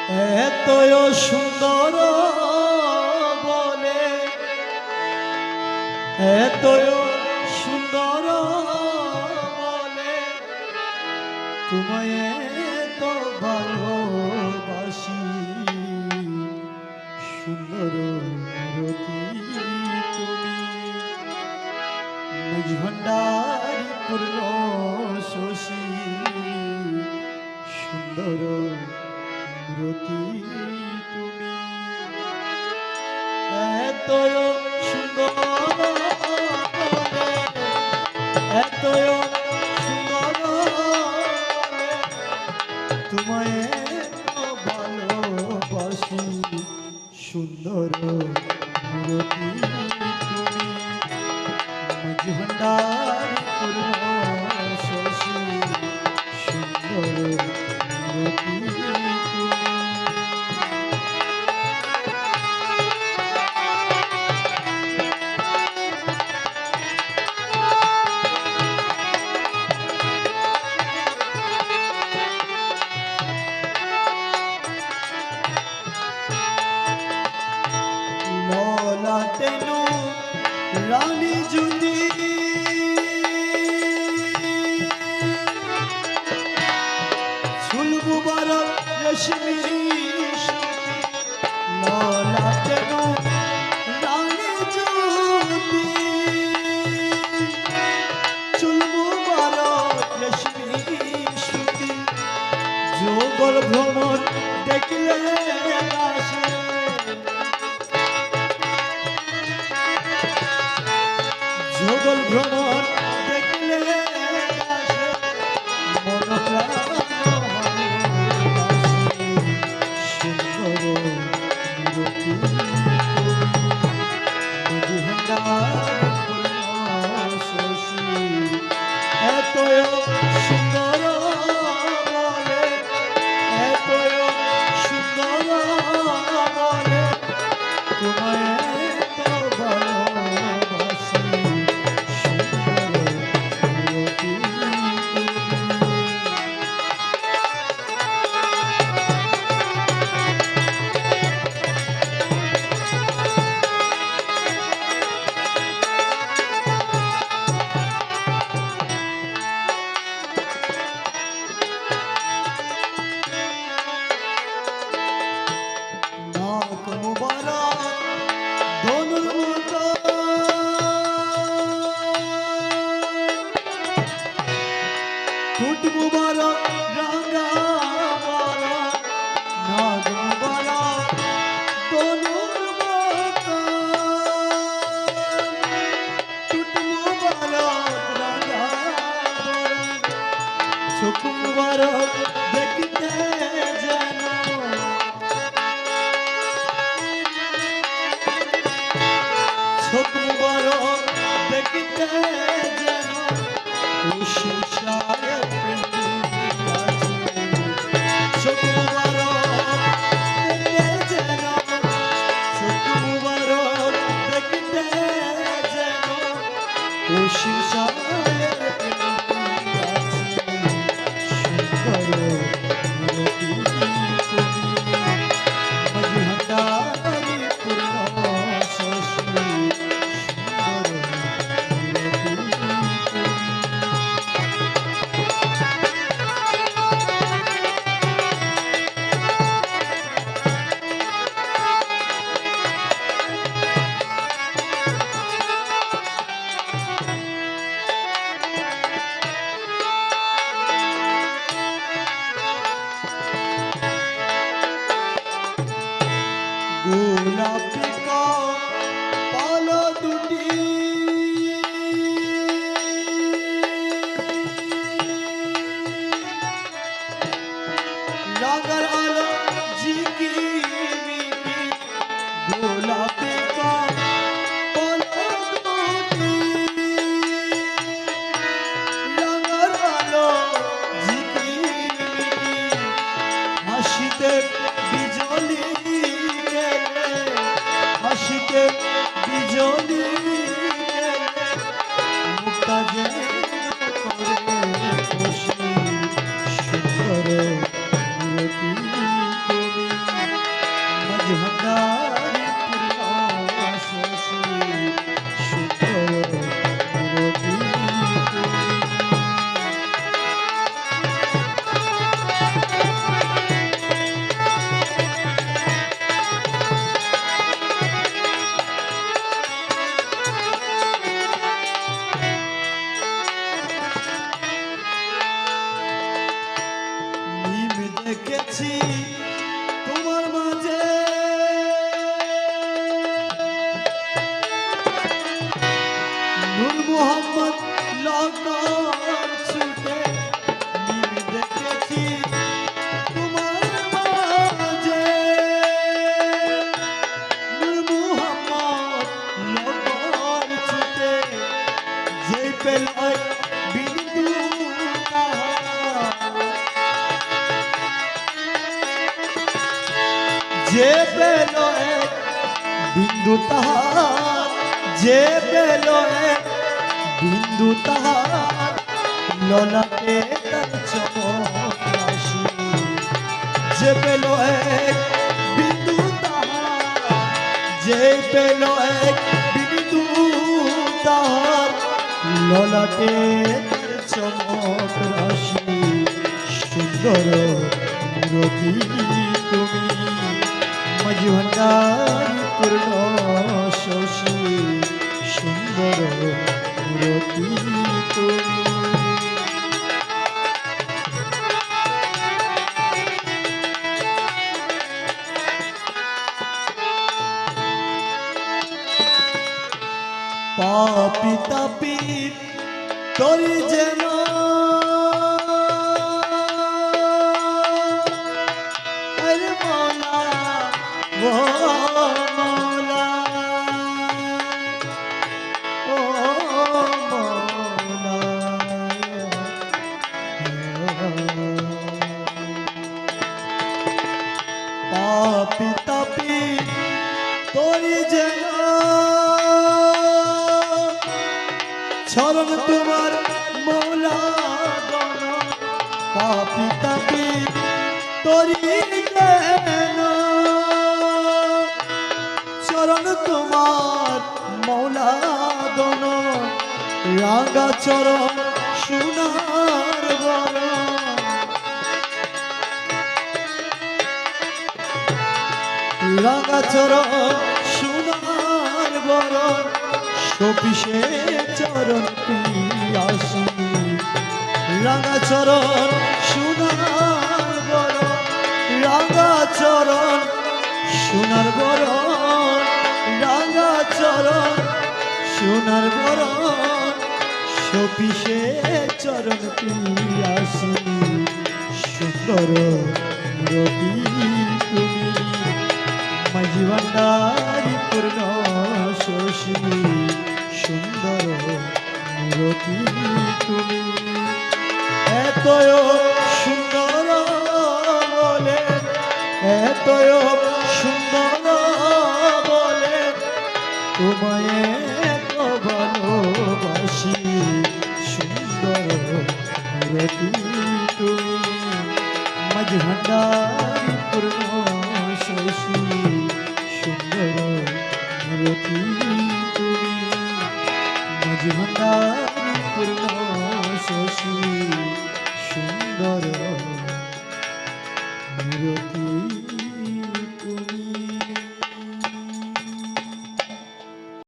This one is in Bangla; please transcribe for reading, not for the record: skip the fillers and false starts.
এতই সুন্দর বলে, এতই সুন্দর বলে তোমায় এত ভালোবাসি। সুন্দর রতি তুমি নিজ ভান্ডারি পূর্ণ শশী। সুন্দর রতি তুমি এতই সুন্দর, এতই সুন্দর তোমায় ভালোবাসি। সুন্দর রতি তুমি নিজ ভান্ডারি পূর্ণ শশী। সুন্দর রতি ললাটেনো রানী জুতি চুলবু বার রেশমি সুতি। ললাটেনো রানী জুতি চুলবু বার রেশমি সুতি। যোগল ভ্রমণ দেখলে আসে, যোগল ভ্রমণ দেখলে আসে মন প্রাণ ভালোবাসি। সুন্দর রতি নিজ ভান্ডারি পূর্ণ শশী। এতই সুন্দর বলে, এতই সুন্দর বলে তোমায় এত ভালোবাসি। নাক মুবারক ধনুর মতো, ঠোঁট মুবারক রাঙা বরক। নাক মুবারক ধনুর মতো, ঠোঁট মুবারক রাঙা বরক। চোখ মুবারক দেখতে যেন, চোখ মুবারক দেখতে যেন খুশি সাহেব আছে। চোখ মুবারক দেখতে যেন, চোখ মুবারক দেখতে যেন খুশি সাহেব আছে। সুন্দর রতি তুমি নিজ ভান্ডারি পূর্ণ শশী। গোলাপি কপাল দুটি রাগার আলো ঝিকিমিকি। গোলাপি কপাল দুটি রাগার আলো ঝিকিমিকি। হাসিতে বিজলি হাসিতে বিজলি মুক্তা যেন করে খুশি। সুন্দর রতি তুমি দেখেছি তোমার মাঝে নূর মোহাম্মদ লঙ্কার ছুটে নীল দেখেছি তোমার মাঝে নূর মোহাম্মদ লঙ্কার ছুটে যে পেল বিন্দু যে পেল বিন্দু তাহার যে পেল বিন্দু তাহার ললাটে তার চমক রাশি যে পেল বিন্দু তাহার যে পেল বিন্দু তাহার ললাটে তার চমক রাশি সুন্দর মূরতি তুমি মাঝি ভান্ডার পূর্ণ শশী সুন্দর মূরতি তুমি পাপি তাপি তোরি যেন আরে মৌলা ও মৌলা ও মৌলা পাপি তাপি তোরি যেন চরণ তোমার মৌলা গণ পাপি তাপি তোরি যেন চরণ তোমার মৌলা গণ রাঙা চরণ সোনার বরণ রাঙা চরণ সোনার বরণ সপিসে চরণ পিয়াসি রাঙা চরণ সোনার বরণ রাঙা চরণ সোনার বরণ রাঙা চরণ সোনার বরণ সপিসে চরণ পিয়াসি সুন্দর মূরতি তুমি মাঝি ভান্ডারি পূর্ণ শশী সুন্দর মূরতি তুমি এতয় সুন্দর বলে এতয় সুন্দর বলে তোমায় এত ভালোবাসি সুন্দর মূরতি তুমি মাঝি ভান্ডারি পূর্ণ শশী সুন্দর মূরতি তুমি মাঝি ভান্ডারি পূর্ণ শশী সুন্দর মূরতি।